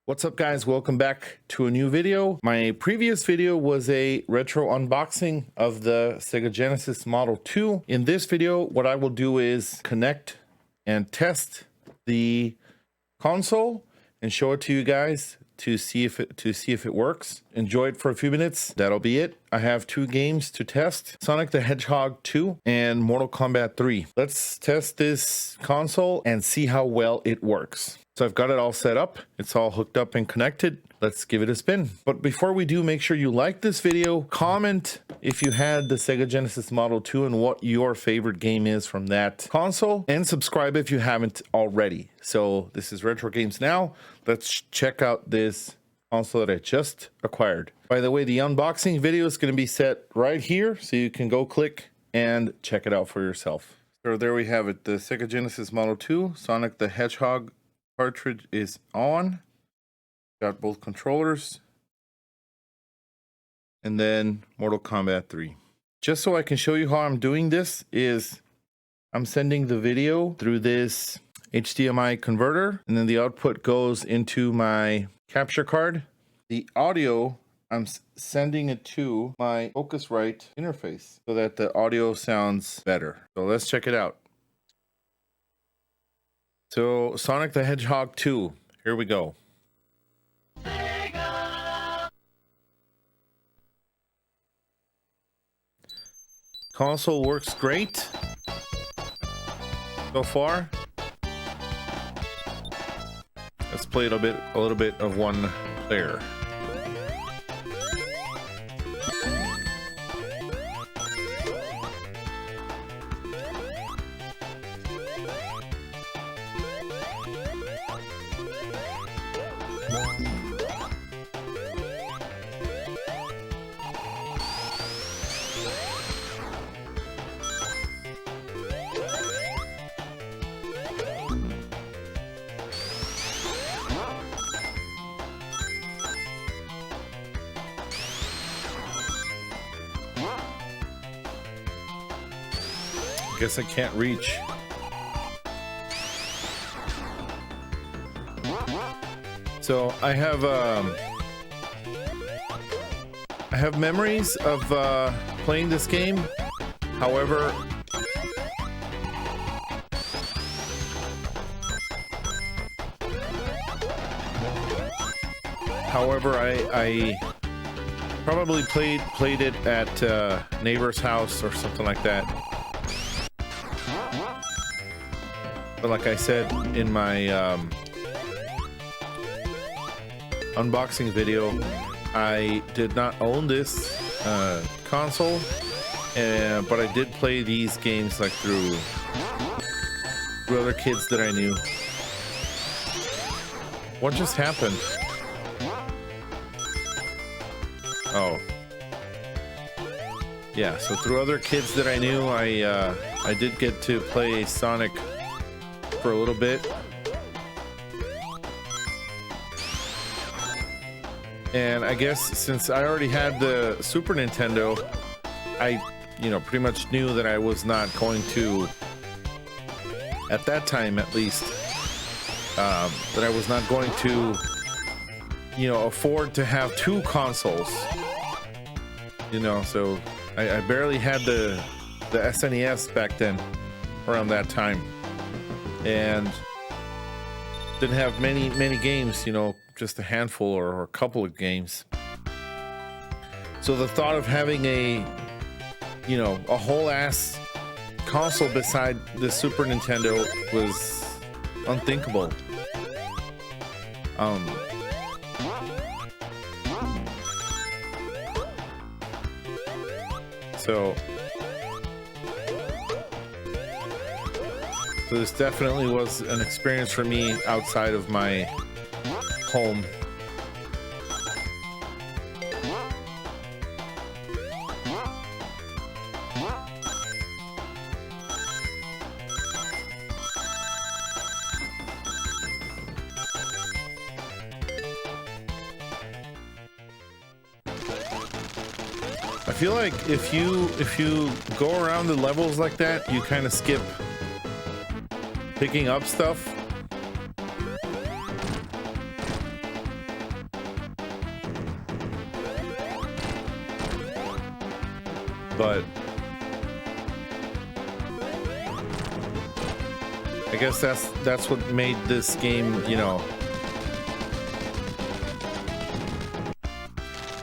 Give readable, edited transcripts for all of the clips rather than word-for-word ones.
What's up, guys? Welcome back to a new video. My previous video was a retro unboxing of the Sega Genesis Model 2. In this video, what I will do is connect and test the console and show it to you guys to see if it works. Enjoy it for a few minutes. That'll be it. I have two games to test: Sonic the Hedgehog 2 and Mortal Kombat 3. Let's test this console and see how well it works. So I've got it all set up. It's all hooked up and connected. Let's give it a spin. But before we do, make sure you like this video, comment if you had the Sega Genesis Model 2 and what your favorite game is from that console, and subscribe if you haven't already. So this is Retro Games Now. Let's check out this console that I just acquired. By the way, the unboxing video is going to be set right here, so you can go click and check it out for yourself. So there we have it, the Sega Genesis Model 2, Sonic the Hedgehog cartridge is on. Got both controllers, and then Mortal Kombat 3. Just so I can show you how I'm doing this is I'm sending the video through this HDMI converter, and then the output goes into my capture card. The audio, I'm sending it to my Focusrite interface so that the audio sounds better. So let's check it out. So Sonic the Hedgehog 2, here we go. Console works great so far. Let's play a little bit of one player. Guess I can't reach. So I have memories of playing this game. However, I probably played it at neighbor's house or something like that. But like I said in my unboxing video, I did not own this console, but I did play these games like through other kids that I knew. What just happened? Oh. Yeah, so through other kids that I knew, I did get to play Sonic for a little bit. And I guess since I already had the Super Nintendo, I, pretty much knew that I was not going to, at that time at least, that I was not going to, afford to have two consoles. So I barely had the SNES back then, around that time. And didn't have many games, just a handful or a couple of games. So the thought of having a whole ass console beside the Super Nintendo was unthinkable. So this definitely was an experience for me outside of my home. I feel like if you go around the levels like that, you kind of skip picking up stuff. but I guess that's what made this game, you know,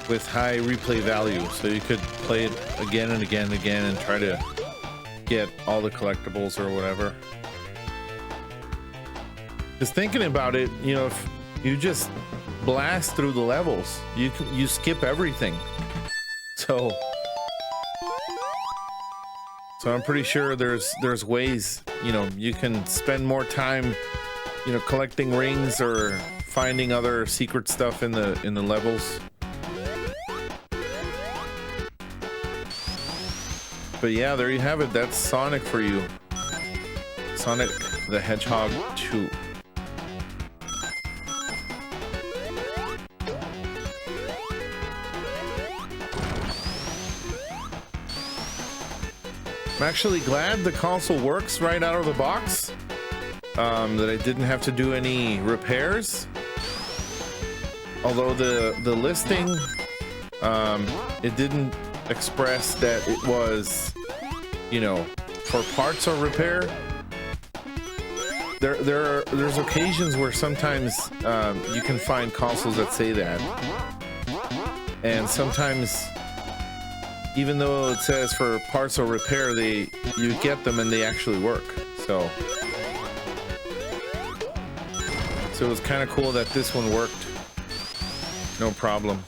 with high replay value, so you could play it again and again and again and try to get all the collectibles or whatever. Just thinking about it, you know, if you just blast through the levels, you skip everything. So I'm pretty sure there's ways, you know, you can spend more time, you know, collecting rings or finding other secret stuff in the levels. But yeah, there you have it. That's Sonic for you. Sonic the Hedgehog 2. I'm actually glad the console works right out of the box, that I didn't have to do any repairs. Although the listing, it didn't express that it was, you know, for parts or repair. There's occasions where sometimes you can find consoles that say that, and sometimes, even though it says for parts or repair, you get them and they actually work. So it was kind of cool that this one worked, no problem.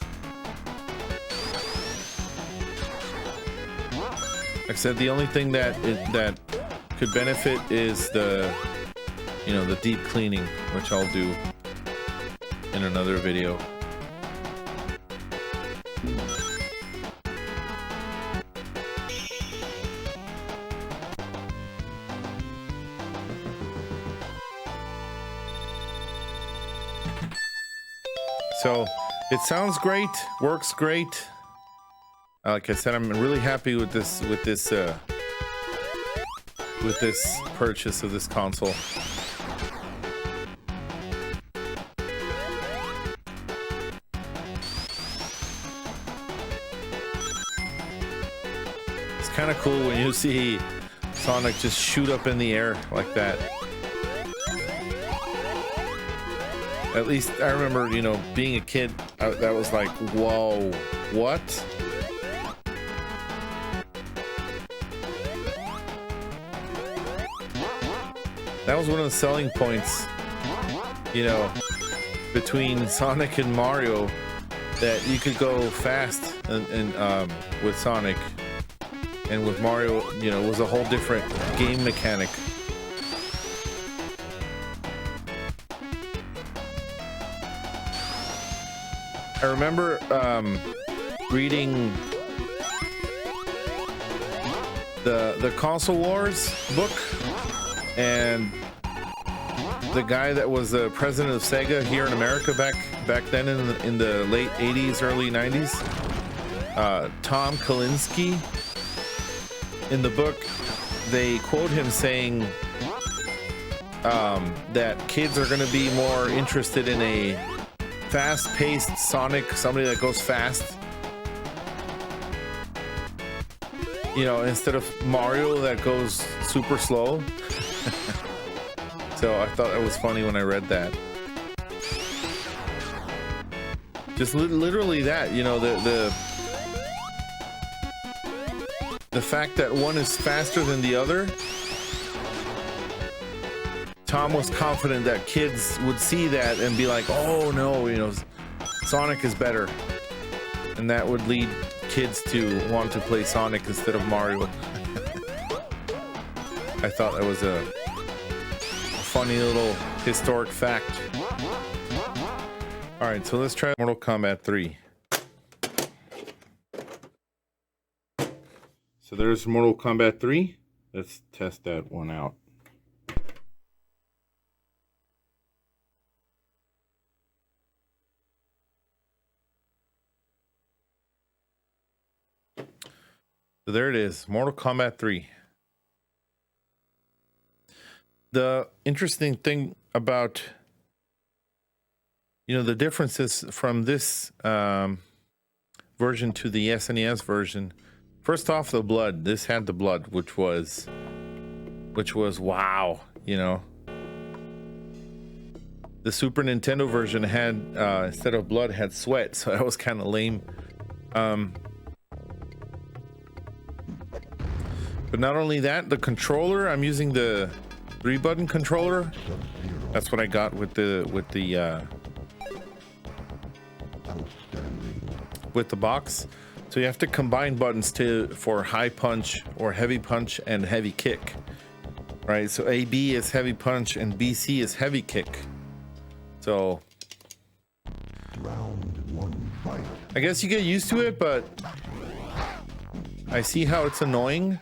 Like I said, the only thing that could benefit is the, you know, the deep cleaning, which I'll do in another video. So it sounds great, works great. Like I said, I'm really happy with this purchase of this console. It's kind of cool when you see Sonic just shoot up in the air like that. At least I remember, you know, being a kid, that was like, whoa, what? That was one of the selling points, you know, between Sonic and Mario, that you could go fast and with Sonic, and with Mario, you know, it was a whole different game mechanic. I remember reading the Console Wars book, and the guy that was the president of Sega here in America back then in the late 80s, early 90s, Tom Kalinske. In the book, they quote him saying that kids are going to be more interested in a fast-paced Sonic, somebody that goes fast, you know, instead of Mario that goes super slow. So I thought it was funny when I read that. Just literally that, you know, the fact that one is faster than the other. Tom was confident that kids would see that and be like, oh no, you know, Sonic is better. And that would lead kids to want to play Sonic instead of Mario. I thought that was a funny little historic fact. All right, so let's try Mortal Kombat 3. So there's Mortal Kombat 3. Let's test that one out. So there it is, Mortal Kombat 3. The interesting thing about, you know, the differences from this version to the SNES version. First off, the blood. This had the blood, which was wow, you know. The Super Nintendo version had instead of blood had sweat, so that was kind of lame. But not only that, the controller, I'm using the 3-button controller. That's what I got with the box. So you have to combine buttons for high punch or heavy punch and heavy kick, right? So AB is heavy punch and BC is heavy kick. So I guess you get used to it, but I see how it's annoying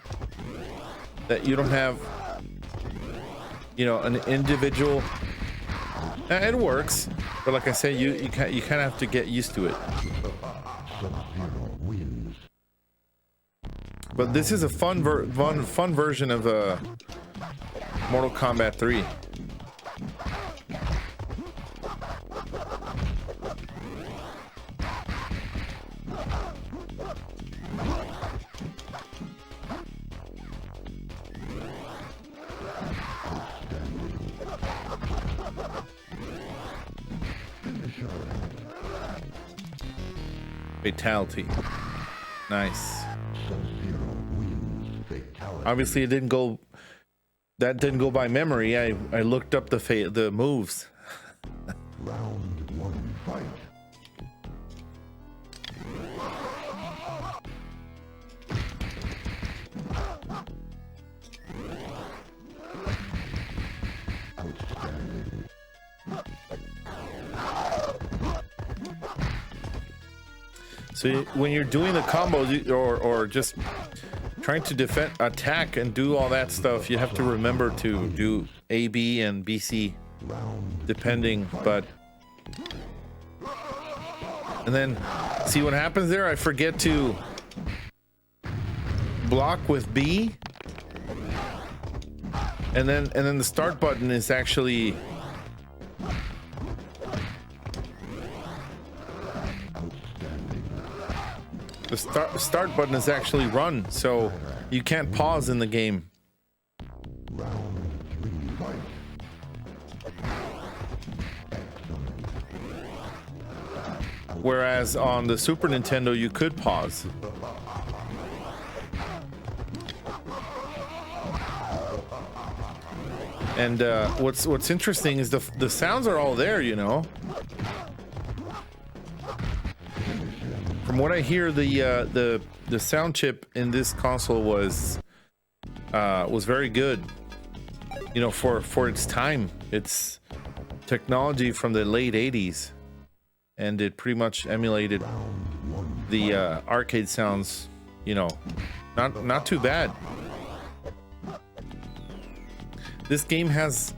that you don't have, you know, an individual. It works, but like I said, you kind of have to get used to it. But this is a fun version of Mortal Kombat 3. Fatality. Nice. Obviously, it didn't go. That didn't go by memory. I looked up the moves. Round 1, fight. Outstanding. So when you're doing the combos or just trying to defend, attack, and do all that stuff, you have to remember to do A, B, and BC, depending. But and then see what happens there. I forget to block with B, and then the start button is actually. The start button is actually run, so you can't pause in the game. Round 3, fight. Whereas on the Super Nintendo, you could pause. And what's interesting is the sounds are all there, you know. From what I hear, the sound chip in this console was very good. You know, for its time. It's technology from the late 80s, and it pretty much emulated the arcade sounds. You know, not too bad. This game has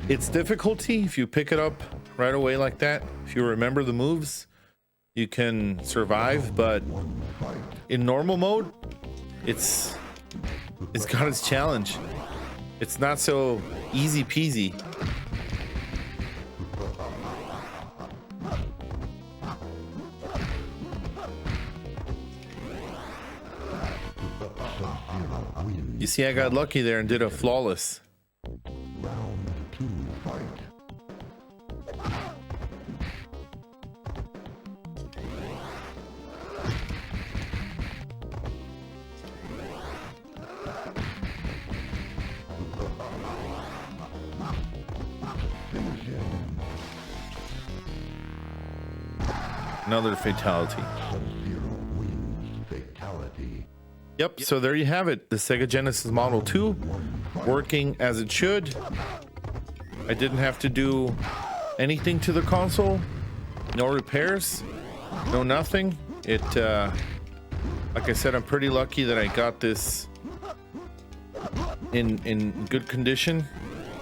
its difficulty. If you pick it up right away like that, if you remember the moves, you can survive, but in normal mode, it's got its challenge. It's not so easy peasy. You see, I got lucky there and did a flawless. Round 2, fight. Another fatality. Sub-Zero wins. Fatality. Yep, so there you have it. The Sega Genesis Model 2 working as it should. I didn't have to do anything to the console. No repairs. No nothing. It like I said, I'm pretty lucky that I got this in good condition.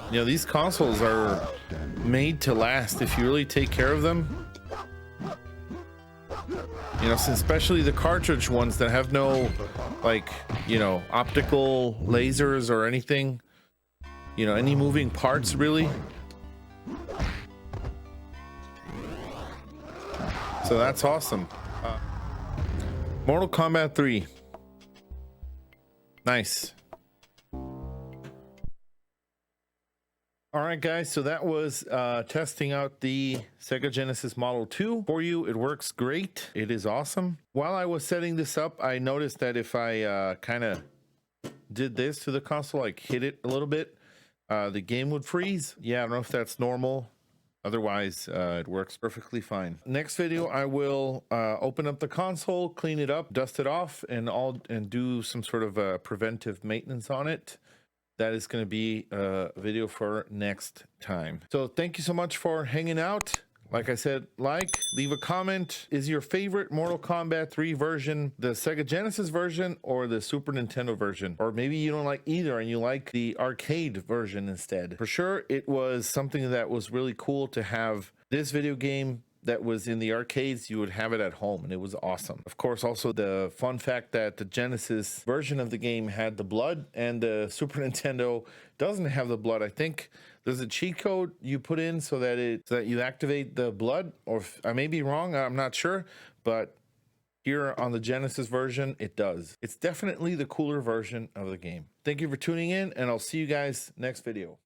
You know, these consoles are made to last if you really take care of them. You know, especially the cartridge ones that have no, like, you know, optical lasers or anything. You know, any moving parts, really. So that's awesome. Mortal Kombat 3. Nice. All right, guys, so that was testing out the Sega Genesis Model 2 for you. It works great. It is awesome. While I was setting this up, I noticed that if I kind of did this to the console, like hit it a little bit, the game would freeze. Yeah, I don't know if that's normal. Otherwise, it works perfectly fine. Next video, I will open up the console, clean it up, dust it off, and do some sort of preventive maintenance on it. That is going to be a video for next time. So thank you so much for hanging out. Like I said, leave a comment. Is your favorite Mortal Kombat 3 version the Sega Genesis version or the Super Nintendo version? Or maybe you don't like either and you like the arcade version instead. For sure, it was something that was really cool to have this video game that was in the arcades. You would have it at home and it was awesome. Of course, also the fun fact that the Genesis version of the game had the blood and the Super Nintendo doesn't have the blood. I think there's a cheat code you put in so that you activate the blood, or if I may be wrong, I'm not sure, but here on the Genesis version, it does. It's definitely the cooler version of the game. Thank you for tuning in, and I'll see you guys next video.